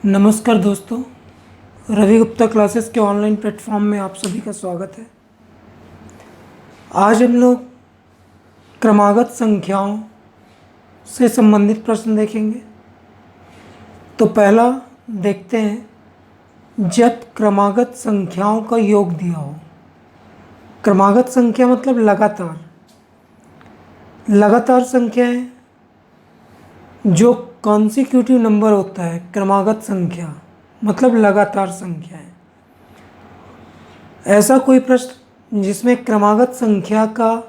नमस्कार दोस्तों, रवि गुप्ता क्लासेस के ऑनलाइन प्लेटफॉर्म में आप सभी का स्वागत है। आज हम लोग क्रमागत संख्याओं से संबंधित प्रश्न देखेंगे। तो पहला देखते हैं, जब क्रमागत संख्याओं का योग दिया हो। क्रमागत संख्या मतलब लगातार संख्याएं जो कॉन्सिक्यूटिव नंबर होता है। क्रमागत संख्या मतलब लगातार संख्याएं। ऐसा कोई प्रश्न जिसमें क्रमागत संख्या का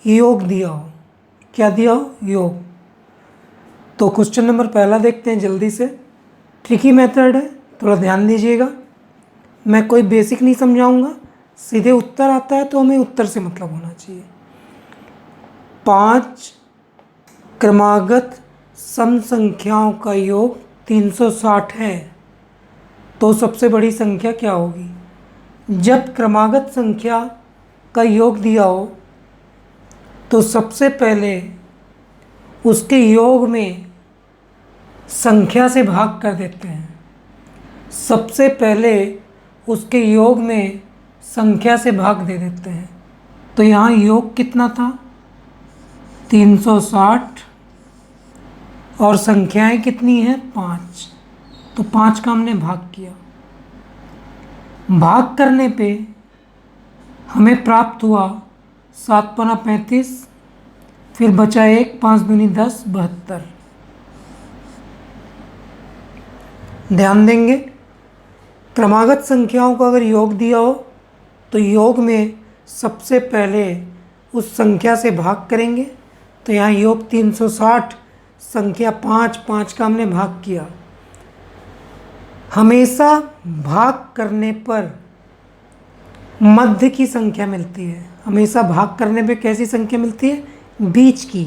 योग दिया हो। क्या दिया हो? योग। तो क्वेश्चन नंबर पहला देखते हैं जल्दी से। ट्रिकी मेथड है, थोड़ा ध्यान दीजिएगा। मैं कोई बेसिक नहीं समझाऊंगा, सीधे उत्तर आता है तो हमें उत्तर से मतलब होना चाहिए। 5 क्रमागत सम संख्याओं का योग 360 है, तो सबसे बड़ी संख्या क्या होगी? जब क्रमागत संख्या का योग दिया हो तो सबसे पहले उसके योग में संख्या से भाग कर देते हैं। सबसे पहले उसके योग में संख्या से भाग दे देते हैं। तो यहाँ योग कितना था? 360 और संख्याएं कितनी हैं? 5। तो 5 का हमने भाग किया। भाग करने पे हमें प्राप्त हुआ 7 पना 35, फिर बचा 1, 5 दूनी 10, 72। ध्यान देंगे, क्रमागत संख्याओं का अगर योग दिया हो तो योग में सबसे पहले उस संख्या से भाग करेंगे। तो यहाँ योग 360, संख्या 5, 5 का हमने भाग किया। हमेशा भाग करने पर मध्य की संख्या मिलती है। हमेशा भाग करने पे कैसी संख्या मिलती है? बीच की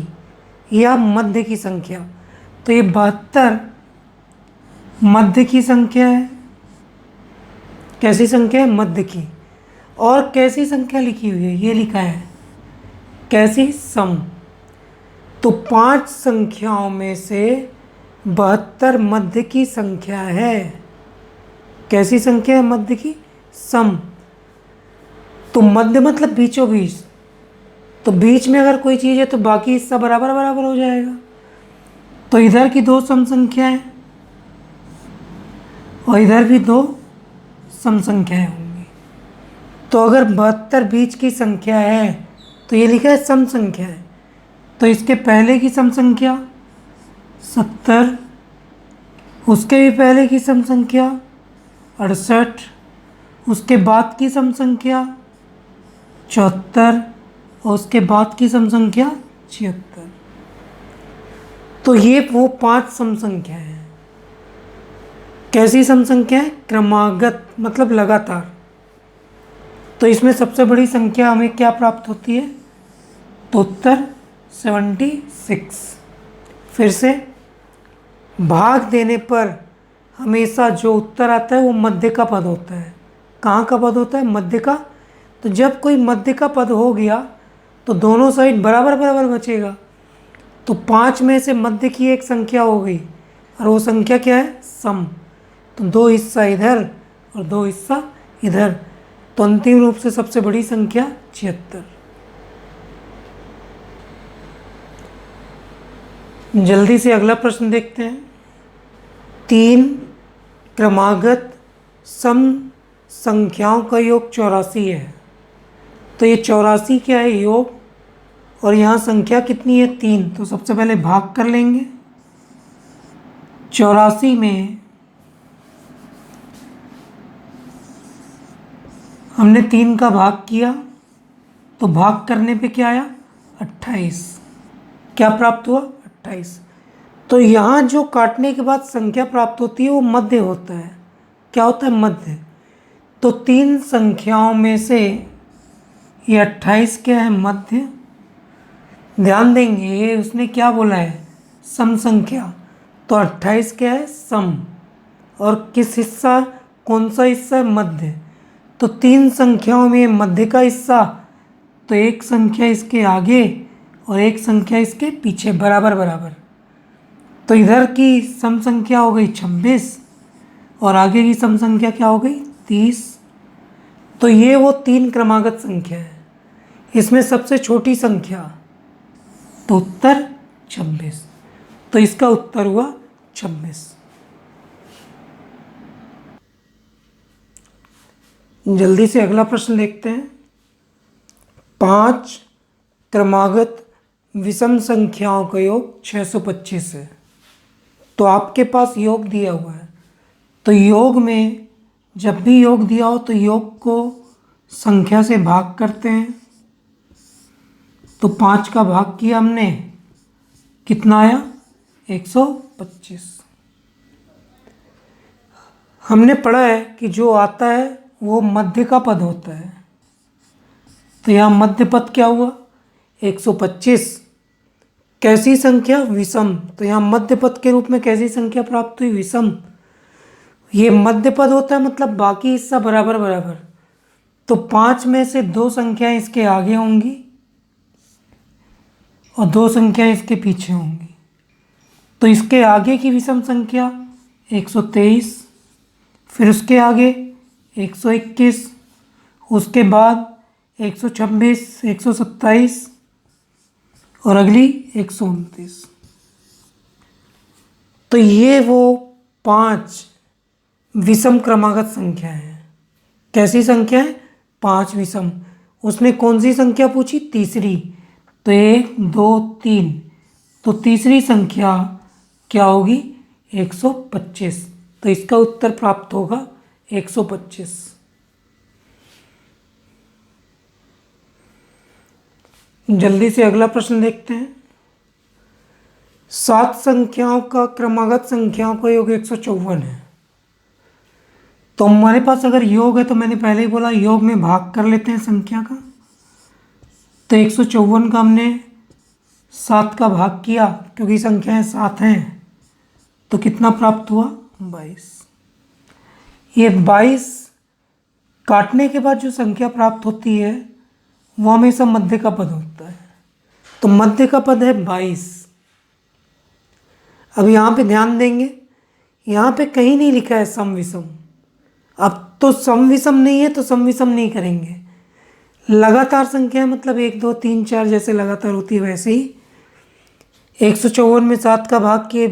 या मध्य की संख्या। तो ये 72 मध्य की संख्या है। कैसी संख्या है? मध्य की। और कैसी संख्या लिखी हुई है? ये लिखा है कैसी? सम। तो 5 संख्याओं में से 72 मध्य की संख्या है। कैसी संख्या है? मध्य की। सम। तो मध्य मतलब बीचों बीच। तो बीच में अगर कोई चीज़ है तो बाकी हिस्सा बराबर बराबर हो जाएगा। तो इधर की 2 सम संख्याएं और इधर भी 2 सम संख्याएं होंगी। तो अगर 72 बीच की संख्या है तो ये लिखा है सम संख्या है। तो इसके पहले की सम संख्या 70, उसके भी पहले की सम संख्या 68, उसके बाद की सम संख्या 74 और उसके बाद की सम संख्या 76। तो ये वो 5 सम संख्या है। कैसी सम संख्या है? क्रमागत मतलब लगातार। तो इसमें सबसे बड़ी संख्या हमें क्या प्राप्त होती है? तो उत्तर 76। फिर से भाग देने पर हमेशा जो उत्तर आता है वो मध्य का पद होता है। कहाँ का पद होता है? मध्य का। तो जब कोई मध्य का पद हो गया तो दोनों साइड बराबर बराबर बचेगा। तो 5 में से मध्य की एक संख्या हो गई और वो संख्या क्या है? सम। तो 2 हिस्सा इधर और 2 हिस्सा इधर। तो अंतिम रूप से सबसे बड़ी संख्या 76। जल्दी से अगला प्रश्न देखते हैं। 3 क्रमागत सम संख्याओं का योग 84 है। तो ये 84 क्या है? योग। और यहाँ संख्या कितनी है? 3। तो सबसे पहले भाग कर लेंगे। 84 में हमने 3 का भाग किया तो भाग करने पे क्या आया? 28। क्या प्राप्त हुआ? 28। तो यहाँ जो काटने के बाद संख्या प्राप्त होती है वो मध्य होता है। क्या होता है? मध्य। तो 3 संख्याओं में से ये 28 क्या है? मध्य। ध्यान देंगे, उसने क्या बोला है? सम संख्या। तो 28 क्या है? सम। और किस हिस्सा? कौन सा हिस्सा है? मध्य। तो 3 संख्याओं में मध्य का हिस्सा, तो एक संख्या इसके आगे और एक संख्या इसके पीछे, बराबर बराबर। तो इधर की सम संख्या हो गई 26 और आगे की सम संख्या क्या हो गई 30। तो ये वो 3 क्रमागत संख्या है, इसमें सबसे छोटी संख्या, तो उत्तर 26। तो इसका उत्तर हुआ 26। जल्दी से अगला प्रश्न देखते हैं। 5 क्रमागत विषम संख्याओं का योग 625 है। तो आपके पास योग दिया हुआ है, तो योग में जब भी योग दिया हो तो योग को संख्या से भाग करते हैं। तो 5 का भाग किया हमने, कितना आया 125। हमने पढ़ा है कि जो आता है वो मध्य का पद होता है, तो यहाँ मध्य पद क्या हुआ 125। कैसी संख्या विषम, तो यहाँ मध्य पद के रूप में कैसी संख्या प्राप्त हुई विषम। ये मध्य पद होता है मतलब बाकी हिस्सा बराबर बराबर, तो 5 में से 2 संख्याएं इसके आगे होंगी और 2 संख्याएं इसके पीछे होंगी। तो इसके आगे की विषम संख्या 123, फिर उसके आगे 121, उसके बाद 126, 127 और अगली 129। तो ये वो 5 विषम क्रमागत संख्या है। कैसी संख्या है 5 विषम। उसने कौन सी संख्या पूछी तीसरी, तो 1 2 3, तो तीसरी संख्या क्या होगी 125। तो इसका उत्तर प्राप्त होगा 125। जल्दी से अगला प्रश्न देखते हैं। 7 संख्याओं का क्रमागत संख्याओं का योग 154 है। तो हमारे पास अगर योग है तो मैंने पहले ही बोला योग में भाग कर लेते हैं संख्या का। तो 154 का हमने 7 का भाग किया, क्योंकि संख्याएं 7 हैं, तो कितना प्राप्त हुआ 22। ये 22 काटने के बाद जो संख्या प्राप्त होती है वो हमेशा मध्य का पद होता है। तो मध्य का पद है 22। अब यहाँ पे ध्यान देंगे, यहाँ पे कहीं नहीं लिखा है सम विषम। अब तो सम विषम नहीं है तो सम विषम नहीं करेंगे। लगातार संख्या मतलब 1 2 3 4 जैसे लगातार होती है वैसे ही 154 में 7 का भाग किए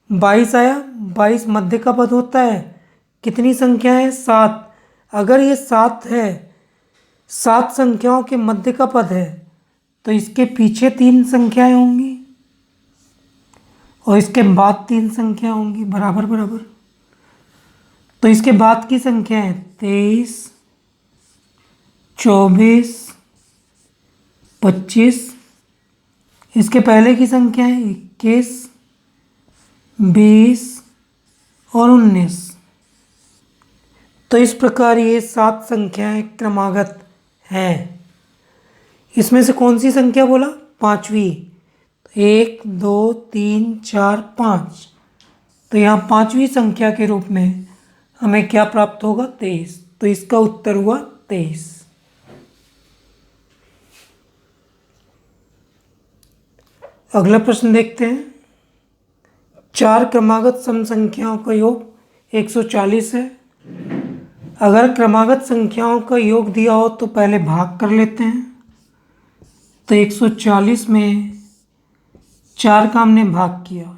22 आया। 22 मध्य का पद होता है। कितनी संख्या है 7। अगर ये 7 है, 7 संख्याओं के मध्य का पद है, तो इसके पीछे 3 संख्याएं होंगी और इसके बाद 3 संख्या होंगी बराबर बराबर। तो इसके बाद की संख्या है 23 24 25। इसके पहले की संख्या है 21 20 और 19। तो इस प्रकार ये 7 संख्याएं क्रमागत हैं। इसमें से कौन सी संख्या बोला 5वीं। 1 2 3 4 5। तो यहाँ 5वीं संख्या के रूप में हमें क्या प्राप्त होगा 23। तो इसका उत्तर हुआ 23। अगला प्रश्न देखते हैं। 4 क्रमागत सम संख्याओं का योग 140 है। अगर क्रमागत संख्याओं का योग दिया हो तो पहले भाग कर लेते हैं। तो 140 में 4 का हमने भाग किया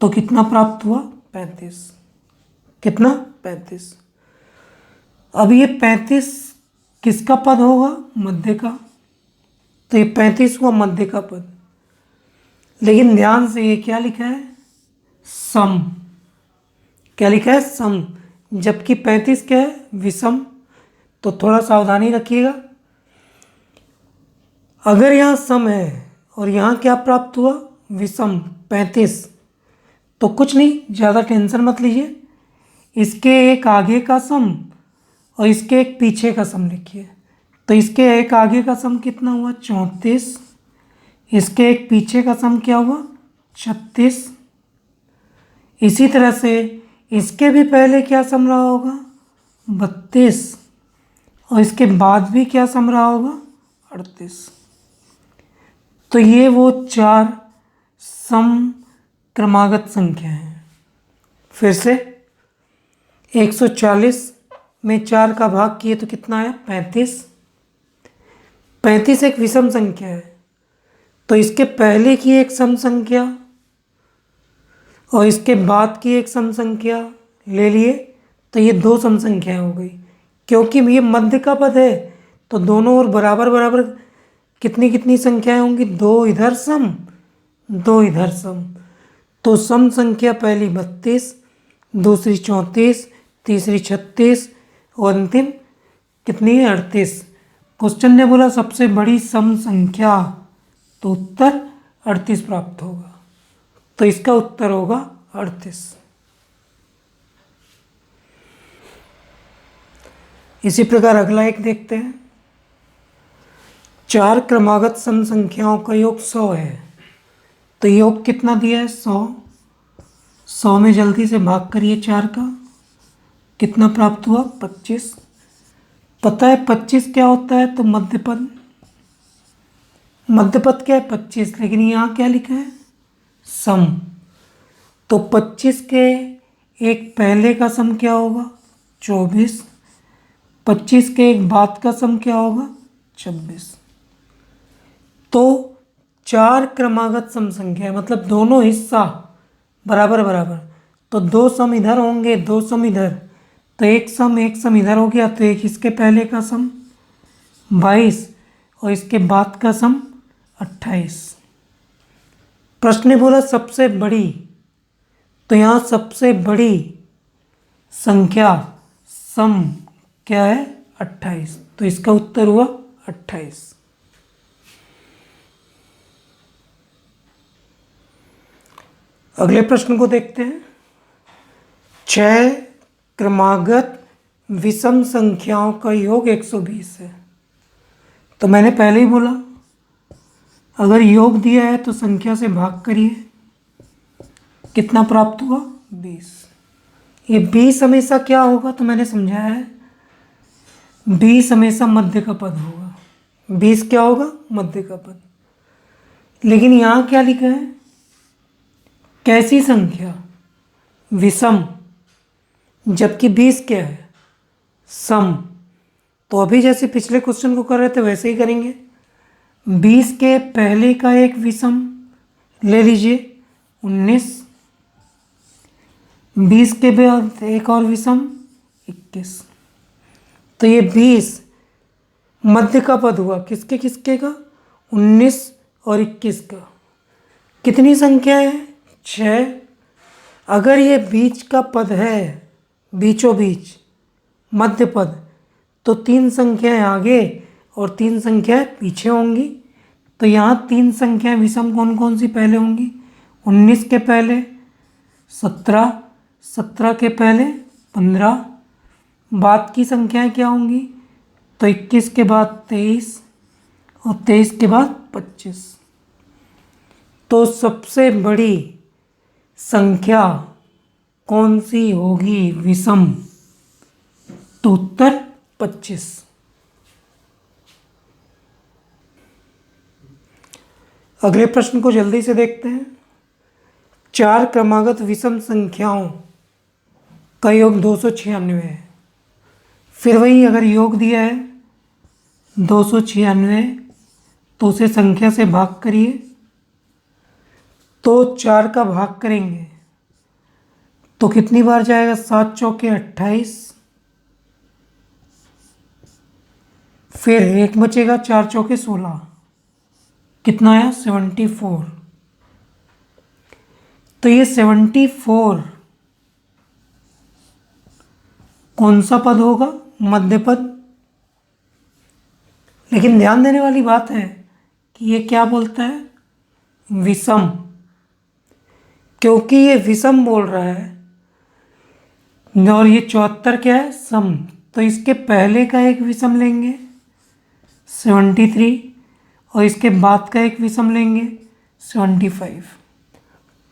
तो कितना प्राप्त हुआ 35। कितना 35। अब ये 35 किसका पद होगा मध्य का। तो ये 35 हुआ मध्य का पद, लेकिन ध्यान से ये क्या लिखा है सम। क्या लिखा है सम, जबकि 35 क्या है विषम। तो थोड़ा सावधानी रखिएगा। अगर यहाँ सम है और यहाँ क्या प्राप्त हुआ विषम 35, तो कुछ नहीं, ज़्यादा टेंशन मत लीजिए। इसके एक आगे का सम और इसके एक पीछे का सम लिखिए। तो इसके एक आगे का सम कितना हुआ 34। इसके एक पीछे का सम क्या हुआ 36। इसी तरह से इसके भी पहले क्या सम रहा होगा 32 और इसके बाद भी क्या सम रहा होगा 38। तो ये वो 4 सम क्रमागत संख्या हैं। फिर से 140 में 4 का भाग किए तो कितना आया? 35। 35 एक विषम संख्या है, तो इसके पहले की एक सम संख्या और इसके बाद की एक सम संख्या ले लिए तो ये दो सम संख्याएं हो गई। क्योंकि ये मध्य का पद है तो दोनों ओर बराबर बराबर कितनी कितनी संख्याएं होंगी? दो इधर सम, दो इधर सम। तो सम संख्या पहली 32, दूसरी 34, तीसरी 36 और अंतिम कितनी है? 38। क्वेश्चन ने बोला सबसे बड़ी सम संख्या, तो उत्तर 38 प्राप्त होगा। तो इसका उत्तर होगा 38। इसी प्रकार अगला एक देखते हैं। 4 क्रमागत सम संख्याओं का योग 100 है, तो योग कितना दिया है? 100। 100 में जल्दी से भाग करिए 4 का, कितना प्राप्त हुआ? 25। पता है 25 क्या होता है? तो मध्यपद। मध्यपद क्या है? 25, लेकिन यहाँ क्या लिखा है? सम। तो 25 के एक पहले का सम क्या होगा? 24। 25 के एक बाद का सम क्या होगा? 26। तो 4 क्रमागत सम संख्या है, मतलब दोनों हिस्सा बराबर बराबर। तो दो सम इधर होंगे, दो सम इधर, तो एक सम इधर हो गया, तो एक इसके पहले का सम 22 और इसके बाद का सम 28। प्रश्न ने बोला सबसे बड़ी, तो यहाँ सबसे बड़ी संख्या सम क्या है? 28। तो इसका उत्तर हुआ 28। अगले प्रश्न को देखते हैं। 6 क्रमागत विषम संख्याओं का योग 120 है। तो मैंने पहले ही बोला अगर योग दिया है तो संख्या से भाग करिए, कितना प्राप्त हुआ? 20। ये 20 हमेशा क्या होगा? तो मैंने समझाया है 20 हमेशा मध्य का पद होगा। 20 क्या होगा? मध्य का पद। लेकिन यहाँ क्या लिखा है? कैसी संख्या? विषम, जबकि 20 क्या है? सम। तो अभी जैसे पिछले क्वेश्चन को कर रहे थे वैसे ही करेंगे। 20 के पहले का एक विषम ले लीजिए 19, 20 के बाद एक और विषम 21। तो ये 20 मध्य का पद हुआ, किसके किसके का? 19 और 21 का। कितनी संख्या है? 6। अगर ये बीच का पद है, बीचों बीच मध्य पद, तो 3 संख्याएं आगे और 3 संख्याएं पीछे होंगी। तो यहाँ 3 संख्याएं विषम कौन कौन सी पहले होंगी? 19 के पहले 17, 17 के पहले 15, बाद की संख्याएं क्या होंगी? तो 21 के बाद 23 और 23 के बाद 25। तो सबसे बड़ी संख्या कौन सी होगी विषम? तो उत्तर 25। अगले प्रश्न को जल्दी से देखते हैं। 4 क्रमागत विषम संख्याओं का योग 296 है। फिर वही अगर योग दिया है 296 तो उसे संख्या से भाग करिए, तो 4 का भाग करेंगे तो कितनी बार जाएगा? 7 चौके 28, फिर एक बचेगा 4 चौके 16, कितना आया? 74। तो ये 74 कौन सा पद होगा? मध्य पद। लेकिन ध्यान देने वाली बात है कि ये क्या बोलता है? विषम। क्योंकि ये विषम बोल रहा है और ये 74 क्या है? सम। तो इसके पहले का एक विषम लेंगे 73 और इसके बाद का एक विषम लेंगे 75।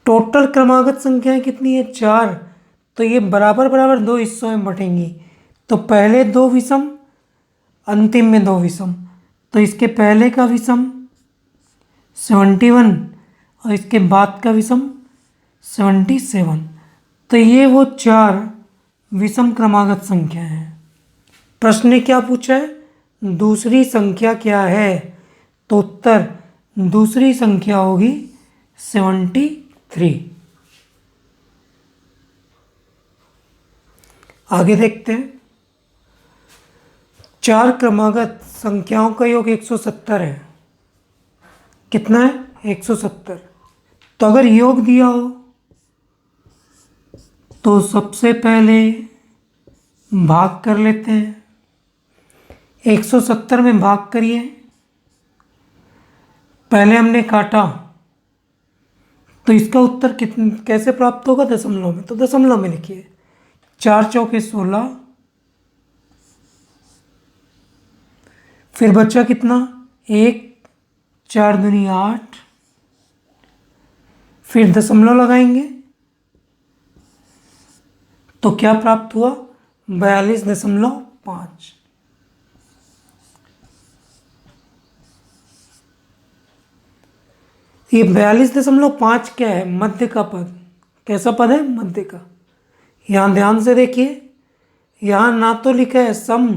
टोटल क्रमागत संख्याएं कितनी है? 4। तो ये बराबर बराबर दो हिस्सों में बटेंगी। तो पहले 2 विषम, अंतिम में 2 विषम। तो इसके पहले का विषम 71 और इसके बाद का विषम 77। तो ये वो 4 विषम क्रमागत संख्या है। प्रश्न ने क्या पूछा है, दूसरी संख्या क्या है, तो उत्तर दूसरी संख्या होगी 73। आगे देखते हैं। 4 क्रमागत संख्याओं का योग 170 है। कितना है, 170। तो अगर योग दिया हो तो सबसे पहले भाग कर लेते हैं। 170 में भाग करिए। पहले हमने काटा तो इसका उत्तर कैसे प्राप्त होगा, दशमलव में। तो दशमलव में लिखिए। 4 चौके 16, फिर बचा कितना, 1, 4 दूनी 8, फिर दशमलव लगाएंगे तो क्या प्राप्त हुआ, 42.5। ये 42.5 क्या है, मध्य का पद। कैसा पद है, मध्य का। यहाँ ध्यान से देखिए, यहाँ ना तो लिखा है सम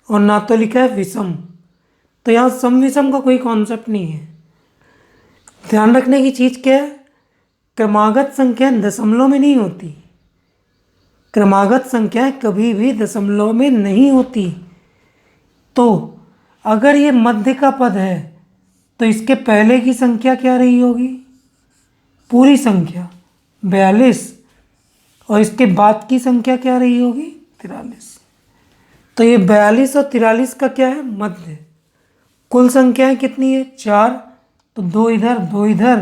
और ना तो लिखा है विषम। तो यहाँ सम विषम का कोई कॉन्सेप्ट नहीं है। ध्यान रखने की चीज़ क्या है, क्रमागत संख्या दशमलव में नहीं होती। क्रमागत संख्याएं कभी भी दशमलव में नहीं होती। तो अगर ये मध्य का पद है तो इसके पहले की संख्या क्या रही होगी, पूरी संख्या 42, और इसके बाद की संख्या क्या रही होगी, 43। तो ये 42 और 43 का क्या है, मध्य। कुल संख्याएं कितनी है, 4, तो 2 इधर 2 इधर,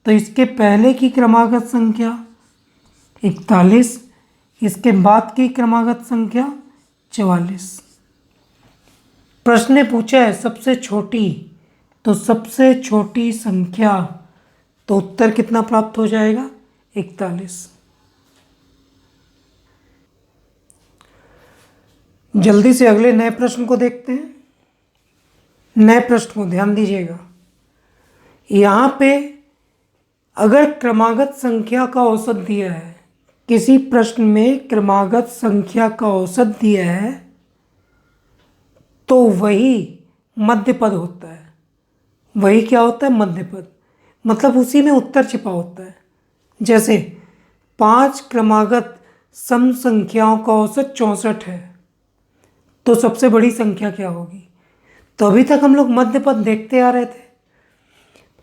तो इसके पहले की क्रमागत संख्या 41, इसके बाद की क्रमागत संख्या 44। प्रश्न ने पूछा है सबसे छोटी, तो सबसे छोटी संख्या, तो उत्तर कितना प्राप्त हो जाएगा, 41। जल्दी से अगले नए प्रश्न को देखते हैं। नए प्रश्न को ध्यान दीजिएगा। यहाँ पे अगर क्रमागत संख्या का औसत दिया है, किसी प्रश्न में क्रमागत संख्या का औसत दिया है, तो वही मध्य पद होता है। वही क्या होता है, मध्य पद। मतलब उसी में उत्तर छिपा होता है। जैसे 5 क्रमागत सम संख्याओं का औसत 64 है, तो सबसे बड़ी संख्या क्या होगी। तो अभी तक हम लोग मध्य पद देखते आ रहे थे,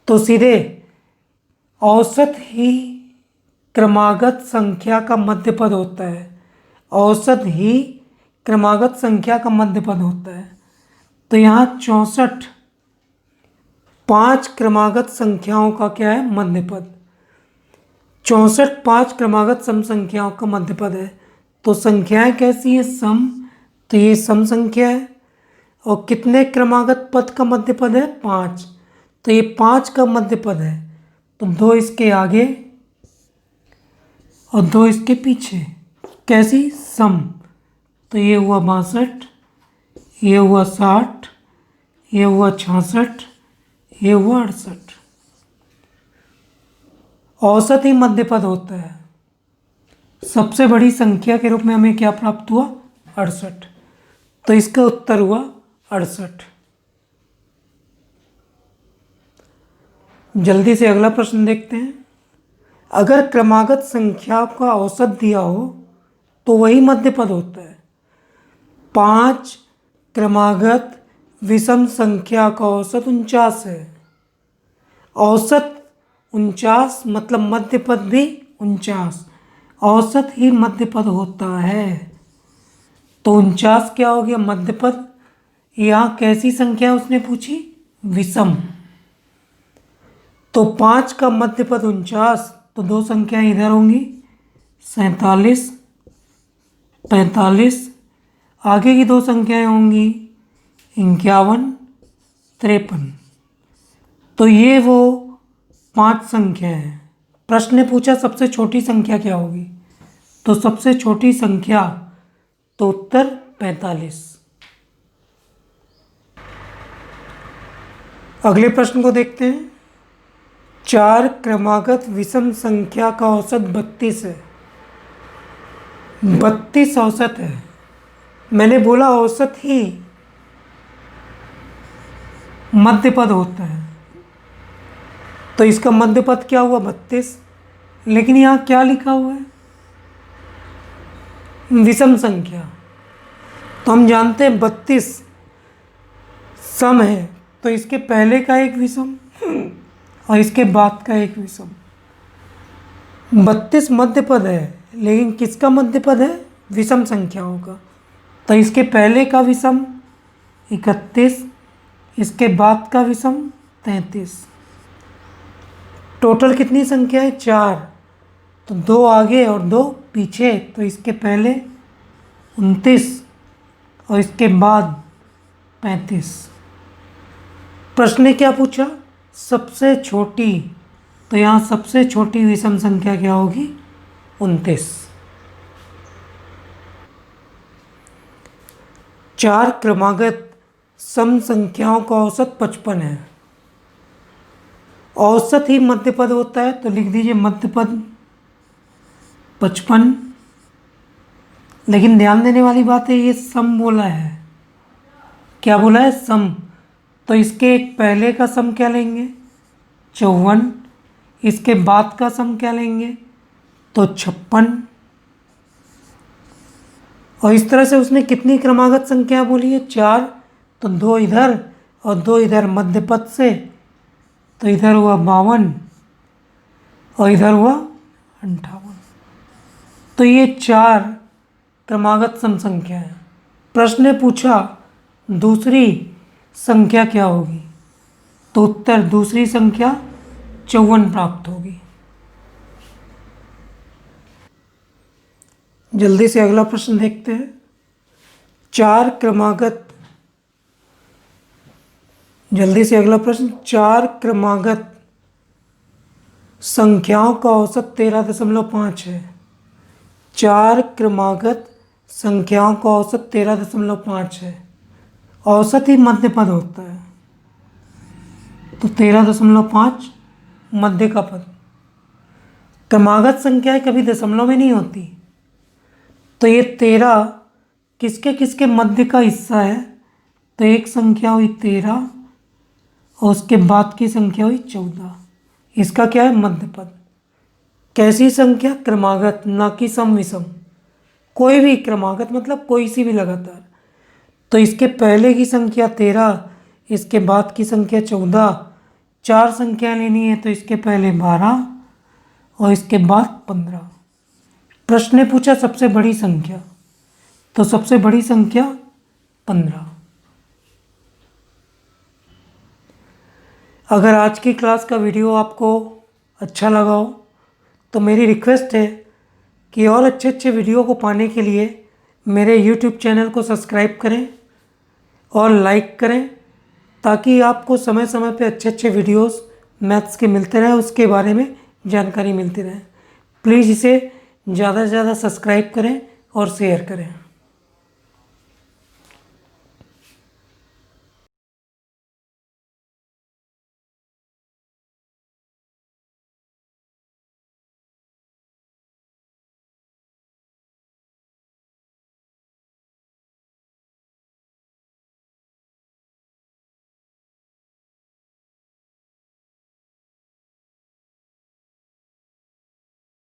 तो सीधे औसत ही क्रमागत संख्या का मध्य पद होता है। औसत ही क्रमागत संख्या का मध्य पद होता है। तो यहाँ 64 5 क्रमागत संख्याओं का क्या है, मध्य पद। 64 5 क्रमागत सम संख्याओं का मध्य पद है। तो संख्याएं कैसी है, सम। तो ये सम संख्या है। और कितने क्रमागत पद का मध्य पद है, 5। तो ये 5 का मध्य पद है। तो 2 इसके आगे और 2 इसके पीछे। कैसी, सम। तो ये हुआ 62, ये हुआ 60, ये हुआ 66, ये हुआ 68। औसत ही मध्य पद होता है। सबसे बड़ी संख्या के रूप में हमें क्या प्राप्त हुआ, 68। तो इसका उत्तर हुआ 68। जल्दी से अगला प्रश्न देखते हैं। अगर क्रमागत संख्या का औसत दिया हो तो वही मध्य पद होता है। 5 क्रमागत विषम संख्या का औसत 49 है। औसत 49 मतलब मध्य पद भी 49। औसत ही मध्य पद होता है। तो 49 क्या हो गया, मध्य पद। यहाँ कैसी संख्या उसने पूछी, विषम। तो 5 का मध्य पद 49, तो 2 संख्याएं इधर होंगी, 47 45। आगे की 2 संख्याएं होंगी 51 53। तो ये वो 5 संख्या है। प्रश्न ने पूछा सबसे छोटी संख्या क्या होगी, तो सबसे छोटी संख्या, तो उत्तर 45। अगले प्रश्न को देखते हैं। 4 क्रमागत विषम संख्या का औसत 32 है। 32 औसत है। मैंने बोला औसत ही मध्य पद होता है, तो इसका मध्य पद क्या हुआ 32। लेकिन यहाँ क्या लिखा हुआ है, विषम संख्या। तो हम जानते हैं 32 सम है, तो इसके पहले का एक विषम और इसके बाद का एक विषम। 32 मध्य पद है, लेकिन किसका मध्य पद है, विषम संख्याओं का। तो इसके पहले का विषम 31, इसके बाद का विषम 33। टोटल कितनी संख्या है, 4। तो 2 आगे और 2 पीछे, तो इसके पहले 29 और इसके बाद 35। प्रश्न ने क्या पूछा, सबसे छोटी, तो यहाँ सबसे छोटी विषम संख्या क्या होगी, 29। 4 क्रमागत सम संख्याओं का औसत 55 है। औसत ही मध्य पद होता है, तो लिख दीजिए मध्य पद 55। लेकिन ध्यान देने वाली बात है, ये सम बोला है। क्या बोला है, सम। तो इसके एक पहले का सम क्या लेंगे, 54। इसके बाद का सम क्या लेंगे, तो 56। और इस तरह से उसने कितनी क्रमागत संख्या बोली है, 4। तो 2 इधर और 2 इधर मध्य पद से, तो इधर हुआ 52 और इधर हुआ 58। तो ये 4 क्रमागत सम संख्या है। प्रश्न ने पूछा दूसरी संख्या क्या होगी, तो उत्तर दूसरी संख्या 54 प्राप्त होगी। जल्दी से अगला प्रश्न देखते हैं। 4 क्रमागत, जल्दी से अगला प्रश्न, 4 क्रमागत संख्याओं का औसत 13.5 है। 4 क्रमागत संख्याओं का औसत 13.5 है। औसत ही मध्य पद होता है, तो 13.5 मध्य का पद। क्रमागत संख्याएं कभी दशमलव में नहीं होती, तो ये 13 किसके किसके मध्य का हिस्सा है, तो एक संख्या हुई 13 और उसके बाद की संख्या हुई 14। इसका क्या है, मध्य पद। कैसी संख्या, क्रमागत, ना कि सम विषम। कोई भी क्रमागत मतलब कोई सी भी लगातार। तो इसके पहले की संख्या 13, इसके बाद की संख्या 14। 4 संख्या लेनी है, तो इसके पहले 12 और इसके बाद 15। प्रश्न ने पूछा सबसे बड़ी संख्या, तो सबसे बड़ी संख्या 15। अगर आज की क्लास का वीडियो आपको अच्छा लगा हो, तो मेरी रिक्वेस्ट है कि और अच्छे अच्छे वीडियो को पाने के लिए मेरे YouTube चैनल को सब्सक्राइब करें और लाइक करें, ताकि आपको समय समय पे अच्छे अच्छे वीडियोस मैथ्स के मिलते रहे, उसके बारे में जानकारी मिलती रहे। प्लीज़ इसे ज़्यादा से ज़्यादा सब्सक्राइब करें और शेयर करें।